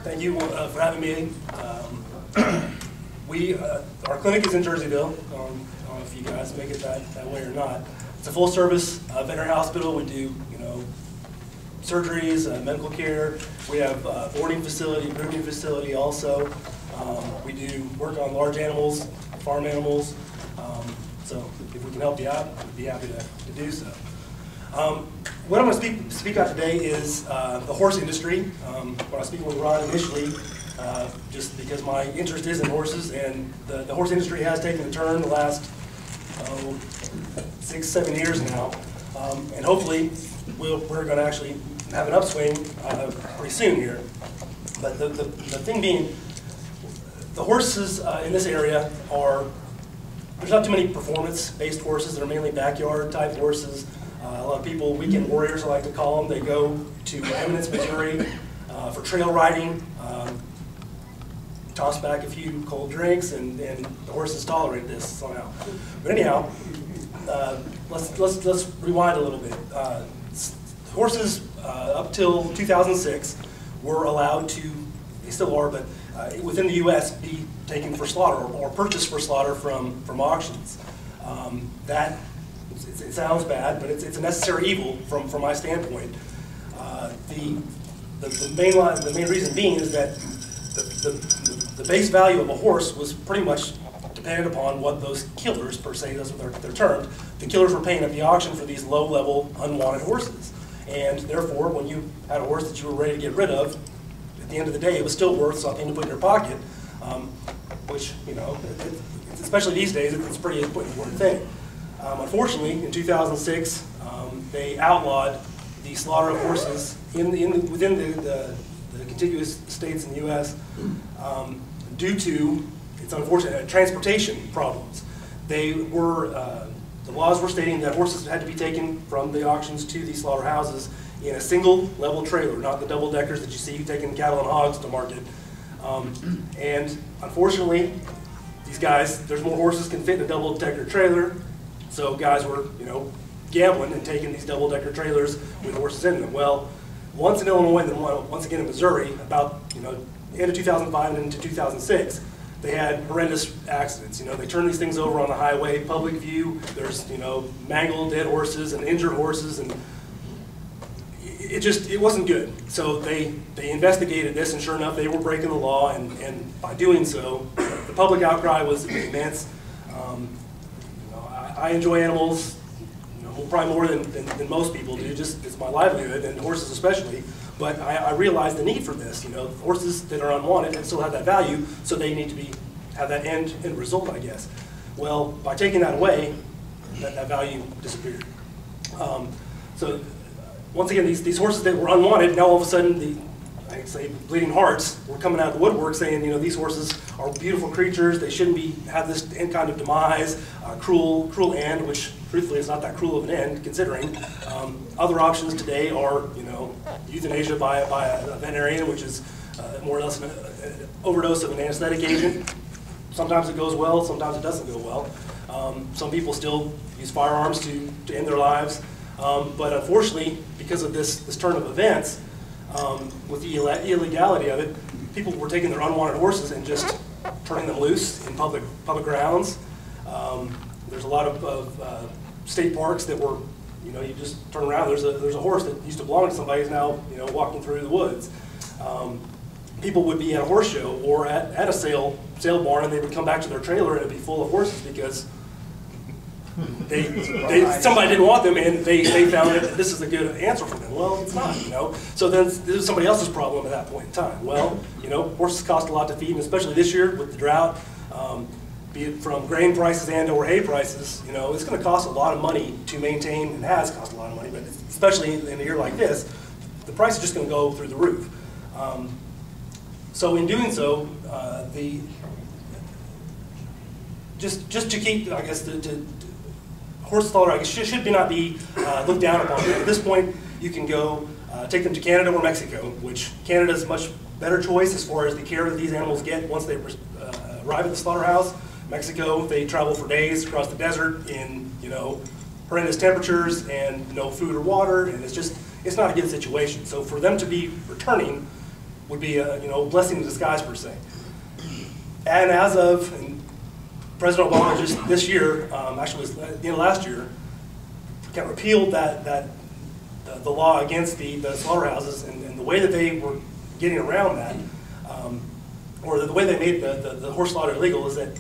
Thank you for having me. Our clinic is in Jerseyville. I don't know if you guys make it that way or not. It's a full-service veterinary hospital. We do, surgeries, medical care. We have boarding facility, grooming facility also. We do work on large animals, farm animals. So if we can help you out, we'd be happy to do so. What I'm going to speak about today is the horse industry. When I was speaking with Ron initially, just because my interest is in horses, and the horse industry has taken a turn the last 6-7 years now, and hopefully we're going to actually have an upswing pretty soon here. But the thing being, the horses in this area there's not too many performance-based horses. They're mainly backyard-type horses. A lot of people, weekend warriors I like to call them, they go to Eminence, Missouri for trail riding, toss back a few cold drinks, and the horses tolerate this somehow. But anyhow, let's rewind a little bit. Horses up till 2006 were allowed to, they still are, but within the U.S. be taken for slaughter or purchased for slaughter from auctions. It sounds bad, but it's a necessary evil from my standpoint. The main reason being is that the base value of a horse was pretty much dependent upon what those killers, per se, that's what they're termed, the killers were paying at the auction for these low-level, unwanted horses. And therefore, when you had a horse that you were ready to get rid of, at the end of the day, it was still worth something to put in your pocket, which, especially these days, it's a pretty important thing. Unfortunately, in 2006, they outlawed the slaughter of horses within the contiguous states in the U.S. Due to, it's unfortunate, transportation problems. The laws were stating that horses had to be taken from the auctions to these slaughterhouses in a single-level trailer, not the double-deckers that you see taking cattle and hogs to market. And unfortunately, these guys, there's more horses can fit in a double-decker trailer, so guys were, gambling and taking these double-decker trailers with horses in them. Well, once in Illinois and then once again in Missouri, about the end of 2005 and into 2006, they had horrendous accidents. They turned these things over on the highway, public view. There's mangled dead horses and injured horses, and it wasn't good. So they investigated this, and sure enough, they were breaking the law. And by doing so, the public outcry was immense. I enjoy animals, probably more than most people do. Just it's my livelihood, and horses especially. But I realize the need for this. Horses that are unwanted and still have that value, so they need to have that end result, I guess. Well, by taking that away, that value disappeared. So once again, these horses that were unwanted, now all of a sudden I say bleeding hearts were coming out of the woodwork saying, these horses are beautiful creatures. They shouldn't have this kind of demise, cruel end, which truthfully is not that cruel of an end, considering other options today are, euthanasia by a veterinarian, which is more or less an overdose of an anesthetic agent. Sometimes it goes well, sometimes it doesn't go well. Some people still use firearms to end their lives, but unfortunately, because of this turn of events, with the illegality of it, people were taking their unwanted horses and just turning them loose in public grounds. There's a lot of state parks that were, you just turn around. There's a horse that used to belong to somebody who's now, walking through the woods. People would be at a horse show or at a sale barn, and they would come back to their trailer and it'd be full of horses because somebody didn't want them, and they found that this is a good answer for them. Well, it's not, So then this is somebody else's problem at that point in time. Well, horses cost a lot to feed, and especially this year with the drought, be it from grain prices and/or hay prices, it's going to cost a lot of money to maintain, and has cost a lot of money, but especially in a year like this, the price is just going to go through the roof. So in doing so, just to keep, I guess, horse slaughter, I guess, should not be looked down upon. At this point, you can go take them to Canada or Mexico, which Canada is a much better choice as far as the care that these animals get once they arrive at the slaughterhouse. Mexico, they travel for days across the desert in horrendous temperatures and no food or water, and it's not a good situation. So for them to be returning would be a blessing in disguise per se. And as of President Obama just this year, actually was at the end of last year, kind of repealed the law against the slaughterhouses, and the way that they were getting around that, or the way they made the horse slaughter illegal, is that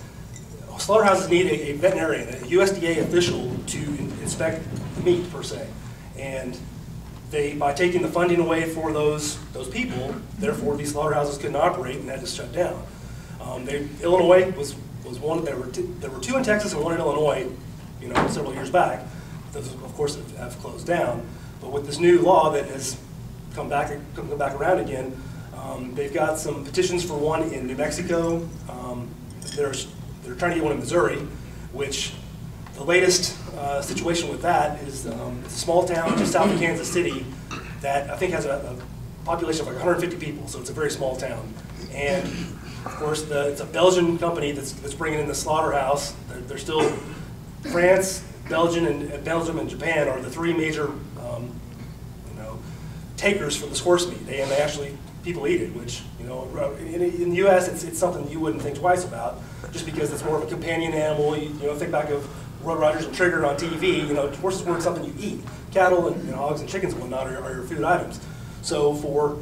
slaughterhouses need a veterinarian, a USDA official to inspect the meat per se, and by taking the funding away for those people, therefore these slaughterhouses couldn't operate and had to shut down. Illinois was one. There were two in Texas and one in Illinois, several years back. Those, of course, have closed down. But with this new law that has come back around again, they've got some petitions for one in New Mexico. They're trying to get one in Missouri, which the latest situation with that is it's a small town just south of Kansas City that I think has a population of like 150 people, so it's a very small town. And of course, it's a Belgian company that's bringing in the slaughterhouse. They're still France, Belgium, and Japan are the three major takers for this horse meat. And actually, people eat it, which in the U.S. it's something you wouldn't think twice about, just because it's more of a companion animal. Think back of Road Rogers and Trigger on TV. Horses weren't something you eat. Cattle and hogs and chickens and whatnot are your food items. So for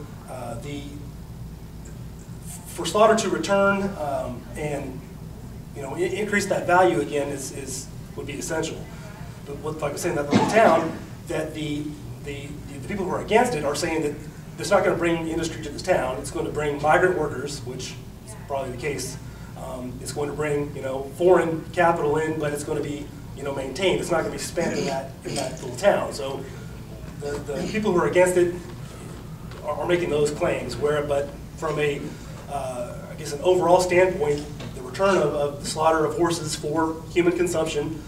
slaughter to return and increase that value again would be essential. But like I was saying, that little town, that the people who are against it are saying that it's not going to bring industry to this town. It's going to bring migrant workers, which is probably the case. It's going to bring foreign capital in, but it's going to be maintained. It's not going to be spent in that little town. So the people who are against it are making those claims. But from a I guess an overall standpoint, the return of the slaughter of horses for human consumption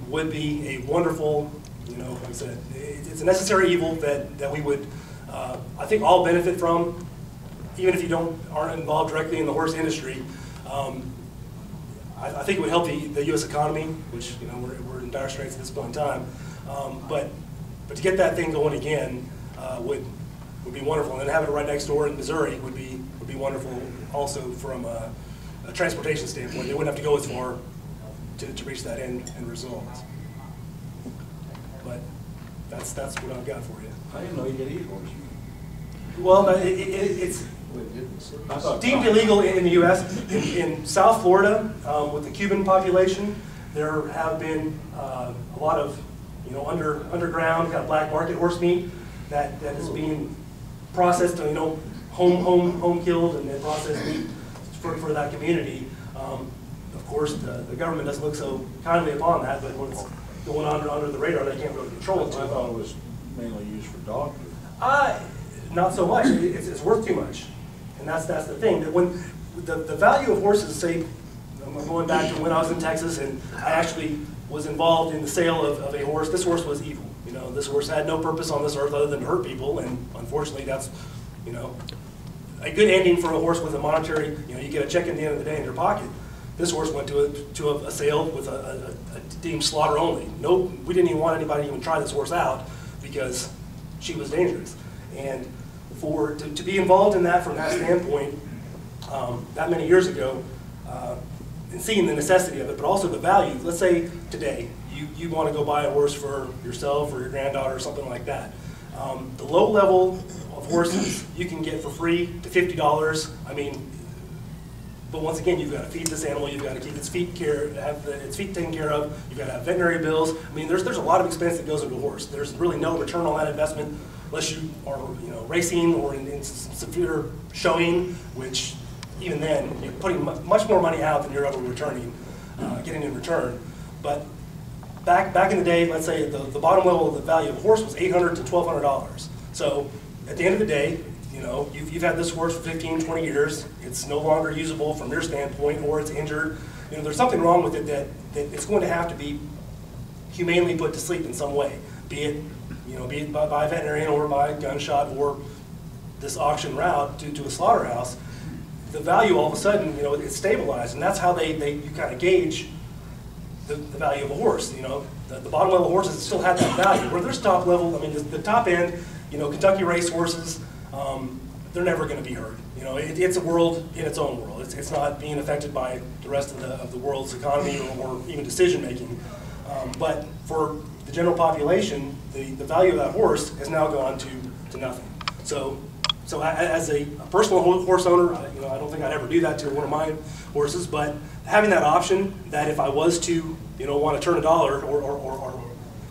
would be a wonderful, like I said, it's a necessary evil that we would, I think, all benefit from, even if you aren't involved directly in the horse industry. I think it would help the U.S. economy, which we're in dire straits at this point in time. But to get that thing going again would be wonderful, and then having it right next door in Missouri would be wonderful also from a transportation standpoint. They wouldn't have to go as far to reach that end result. But that's what I've got for you. I didn't know you could eat horse meat. Well, it's deemed illegal in the U.S. In South Florida, with the Cuban population, there have been a lot of underground kind of black market horse meat that is being processed, home killed and then processed meat for that community. Of course, the government doesn't look so kindly upon that, but when it's going under the radar, they can't really control it too well. I thought it was mainly used for dog food. Not so much. It's worth too much, and that's the thing. That when the value of horses, say, I'm going back to when I was in Texas, and I actually was involved in the sale of a horse. This horse was evil. This horse had no purpose on this earth other than to hurt people, and unfortunately, that's a good ending for a horse with a monetary. You get a check at the end of the day in your pocket. This horse went to a sale with a deemed slaughter only. No, we didn't even want anybody to even try this horse out because she was dangerous. And to be involved in that from that standpoint, that many years ago, and seeing the necessity of it, but also the value. Let's say today you want to go buy a horse for yourself or your granddaughter or something like that. The low level of horses you can get for free to $50. But once again, you've got to feed this animal, you've got to keep its feet taken care of, you've got to have veterinary bills. There's a lot of expense that goes into a horse. There's really no return on that investment unless you are racing or in severe showing, which even then you're putting much more money out than you're ever getting in return. But back in the day, let's say the bottom level of the value of a horse was $800 to $1,200. So at the end of the day, you've had this horse for 15, 20 years. It's no longer usable from your standpoint, or it's injured. There's something wrong with it that it's going to have to be humanely put to sleep in some way, be it by a veterinarian or by a gunshot or this auction route to a slaughterhouse. The value all of a sudden, it's stabilized, and that's how you kind of gauge the value of a horse. The bottom level horses still have that value. Where there's top level, the top end, Kentucky race horses, they're never going to be hurt. You know, it's a world in its own world. It's not being affected by the rest of the world's economy or even decision making. But for the general population, the value of that horse has now gone to nothing. So as a personal horse owner, you know, I don't think I'd ever do that to one of my horses. But having that option, that if I was to, you know, want to turn a dollar or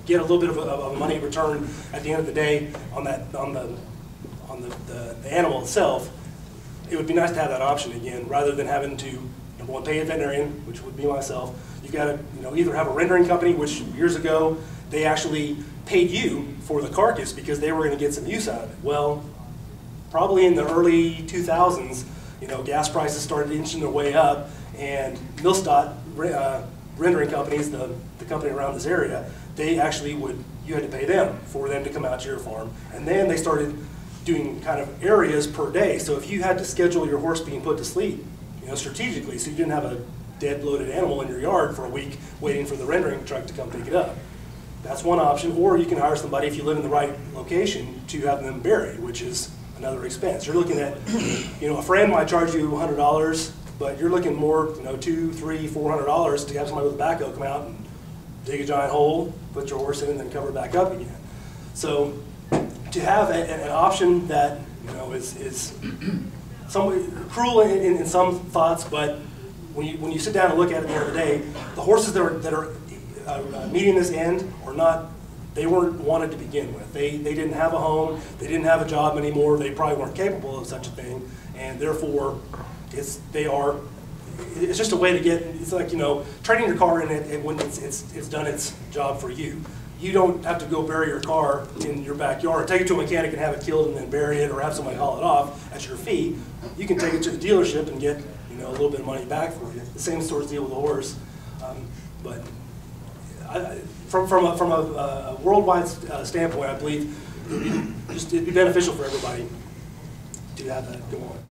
get a little bit of a money return at the end of the day on the animal itself, it would be nice to have that option again, rather than having to, number one, pay a veterinarian, which would be myself. You've got to, you know, either have a rendering company, which years ago they actually paid you for the carcass because they were going to get some use out of it. Well, probably in the early 2000s, you know, gas prices started inching their way up, and Millstadt rendering companies, the company around this area, they actually you had to pay them for them to come out to your farm. And then they started doing kind of areas per day. So if you had to schedule your horse being put to sleep, you know, strategically, so you didn't have a dead bloated animal in your yard for a week waiting for the rendering truck to come pick it up. That's one option. Or you can hire somebody, if you live in the right location, to have them buried, which is another expense. You're looking at, you know, a friend might charge you $100, but you're looking more, you know, $200, $300, $400 to have somebody with a backhoe come out and dig a giant hole, put your horse in, and then cover it back up again. So to have an option that, you know, is somewhat cruel in some thoughts, but when you sit down and look at it at the end of the day, the horses that are meeting this end are not, they weren't wanted to begin with. They didn't have a home, they didn't have a job anymore, they probably weren't capable of such a thing, and therefore it's just a way to get, it's like, you know, trading your car in it's done its job for you. You don't have to go bury your car in your backyard, take it to a mechanic and have it killed and then bury it, or have somebody haul it off at your fee. You can take it to the dealership and get, you know, a little bit of money back for you. The same sort of deal with a horse. But from a worldwide standpoint, I believe it'd be beneficial for everybody to have that go on.